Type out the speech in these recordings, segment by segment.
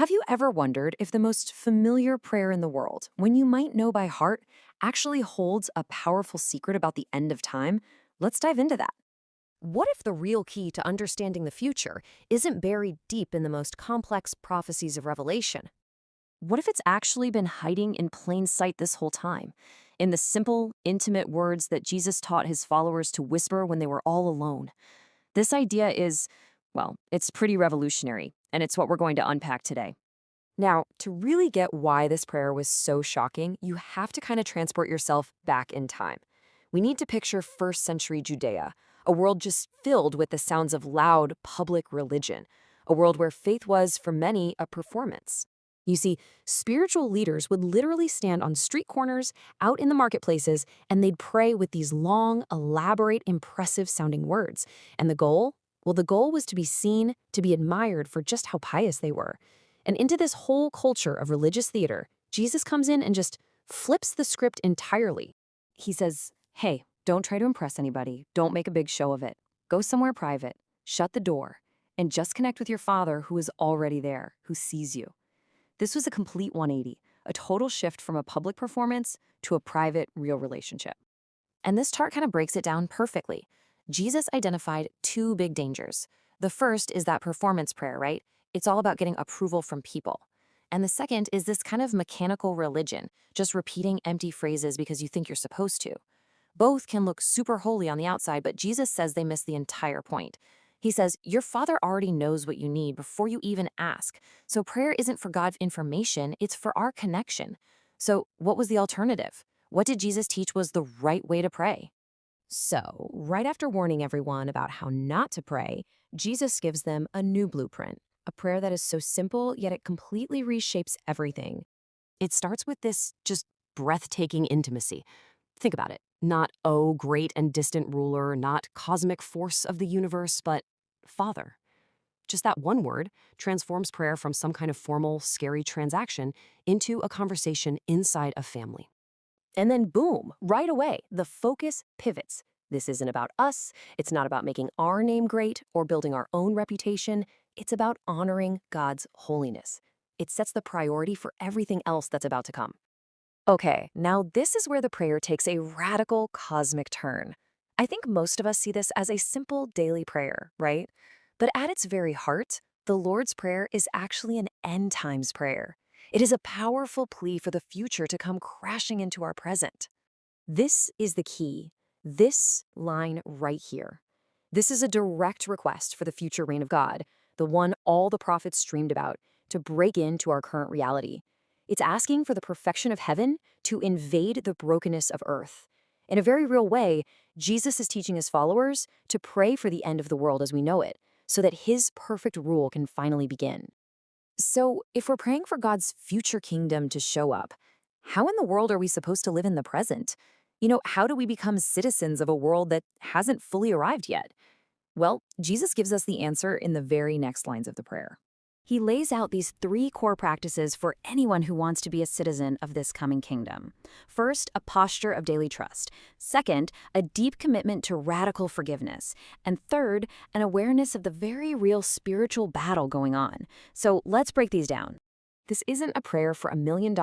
Have you ever wondered if the most familiar prayer in the world, when you might know by heart, actually holds a powerful secret about the end of time? Let's dive into that. What if the real key to understanding the future isn't buried deep in the most complex prophecies of Revelation? What if it's actually been hiding in plain sight this whole time? In the simple, intimate words that Jesus taught his followers to whisper when they were all alone. This idea is, well, it's pretty revolutionary, and it's what we're going to unpack today. Now, to really get why this prayer was so shocking, you have to kind of transport yourself back in time. We need to picture first century Judea, a world just filled with the sounds of loud public religion, a world where faith was, for many, a performance. You see, spiritual leaders would literally stand on street corners, out in the marketplaces, and they'd pray with these long, elaborate, impressive sounding words. And the goal? Well, the goal was to be seen, to be admired for just how pious they were. And into this whole culture of religious theater, Jesus comes in and just flips the script entirely. He says, hey, don't try to impress anybody. Don't make a big show of it. Go somewhere private, shut the door, and just connect with your Father who is already there, who sees you. This was a complete 180, a total shift from a public performance to a private, real relationship. And this chart kind of breaks it down perfectly. Jesus identified two big dangers. The first is that performance prayer, right? It's all about getting approval from people. And the second is this kind of mechanical religion, just repeating empty phrases because you think you're supposed to. Both can look super holy on the outside, but Jesus says they miss the entire point. He says, your Father already knows what you need before you even ask. So prayer isn't for God's information, it's for our connection. So what was the alternative? What did Jesus teach was the right way to pray? So, right after warning everyone about how not to pray, Jesus gives them a new blueprint, a prayer that is so simple, yet it completely reshapes everything. It starts with this just breathtaking intimacy. Think about it. Not, oh, great and distant ruler, not cosmic force of the universe, but Father. Just that one word transforms prayer from some kind of formal, scary transaction into a conversation inside a family. And then boom, right away, the focus pivots. This isn't about us. It's not about making our name great or building our own reputation. It's about honoring God's holiness. It sets the priority for everything else that's about to come. Okay, now this is where the prayer takes a radical cosmic turn. I think most of us see this as a simple daily prayer, right? But at its very heart, the Lord's Prayer is actually an end times prayer. It is a powerful plea for the future to come crashing into our present. This is the key. This line right here. This is a direct request for the future reign of God, the one all the prophets dreamed about, to break into our current reality. It's asking for the perfection of heaven to invade the brokenness of earth. In a very real way, Jesus is teaching his followers to pray for the end of the world as we know it, so that his perfect rule can finally begin. So, if we're praying for God's future kingdom to show up, how in the world are we supposed to live in the present? How do we become citizens of a world that hasn't fully arrived yet? Well, Jesus gives us the answer in the very next lines of the prayer. He lays out these three core practices for anyone who wants to be a citizen of this coming kingdom. First, a posture of daily trust. Second, a deep commitment to radical forgiveness. And third, an awareness of the very real spiritual battle going on. So let's break these down. This isn't a prayer for $1 million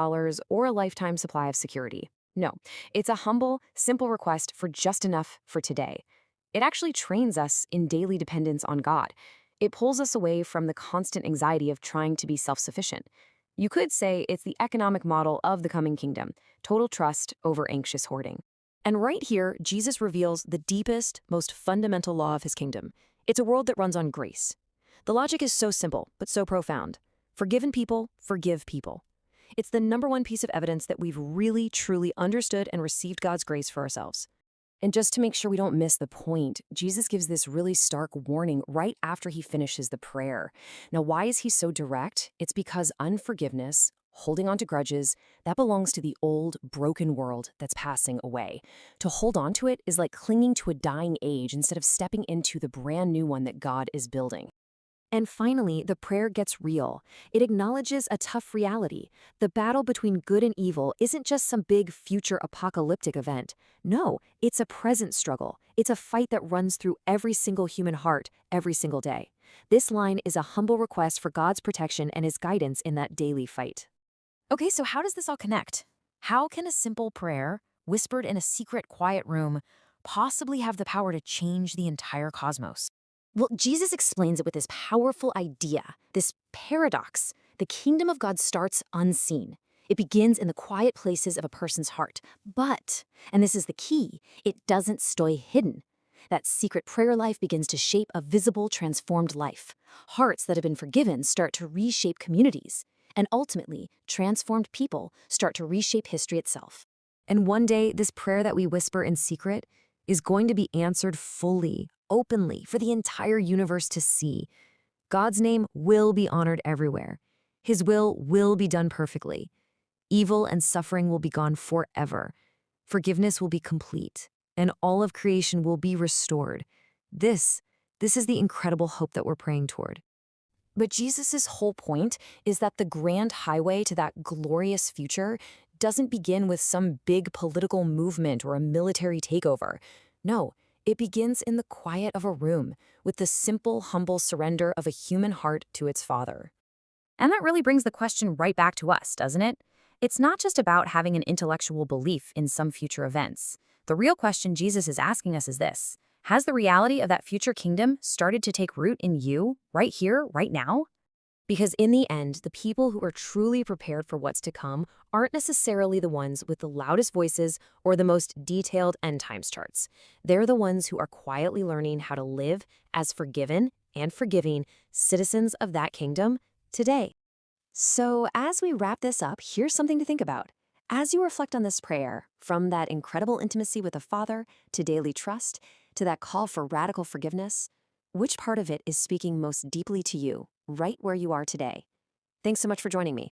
or a lifetime supply of security. No, it's a humble, simple request for just enough for today. It actually trains us in daily dependence on God. It pulls us away from the constant anxiety of trying to be self-sufficient. You could say it's the economic model of the coming kingdom, total trust over anxious hoarding. And right here, Jesus reveals the deepest, most fundamental law of his kingdom. It's a world that runs on grace. The logic is so simple, but so profound. Forgiven people forgive people. It's the number one piece of evidence that we've really, truly understood and received God's grace for ourselves. And just to make sure we don't miss the point, Jesus gives this really stark warning right after he finishes the prayer. Now, why is he so direct? It's because unforgiveness, holding on to grudges, that belongs to the old, broken world that's passing away. To hold on to it is like clinging to a dying age instead of stepping into the brand new one that God is building. And finally, the prayer gets real. It acknowledges a tough reality. The battle between good and evil isn't just some big future apocalyptic event. No, it's a present struggle. It's a fight that runs through every single human heart every single day. This line is a humble request for God's protection and his guidance in that daily fight. Okay, so how does this all connect? How can a simple prayer, whispered in a secret, quiet room, possibly have the power to change the entire cosmos? Well, Jesus explains it with this powerful idea, this paradox. The kingdom of God starts unseen. It begins in the quiet places of a person's heart. But, and this is the key, it doesn't stay hidden. That secret prayer life begins to shape a visible, transformed life. Hearts that have been forgiven start to reshape communities. And ultimately, transformed people start to reshape history itself. And one day, this prayer that we whisper in secret is going to be answered fully, openly, for the entire universe to see. God's name will be honored everywhere. His will be done perfectly. Evil and suffering will be gone forever. Forgiveness will be complete, and all of creation will be restored. This is the incredible hope that we're praying toward. But Jesus' whole point is that the grand highway to that glorious future doesn't begin with some big political movement or a military takeover. No, it begins in the quiet of a room with the simple, humble surrender of a human heart to its Father. And that really brings the question right back to us, doesn't it? It's not just about having an intellectual belief in some future events. The real question Jesus is asking us is this: has the reality of that future kingdom started to take root in you, right here, right now? Because in the end, the people who are truly prepared for what's to come aren't necessarily the ones with the loudest voices or the most detailed end times charts. They're the ones who are quietly learning how to live as forgiven and forgiving citizens of that kingdom today. So, as we wrap this up, here's something to think about. As you reflect on this prayer, from that incredible intimacy with the Father to daily trust to that call for radical forgiveness, which part of it is speaking most deeply to you, right where you are today? Thanks so much for joining me.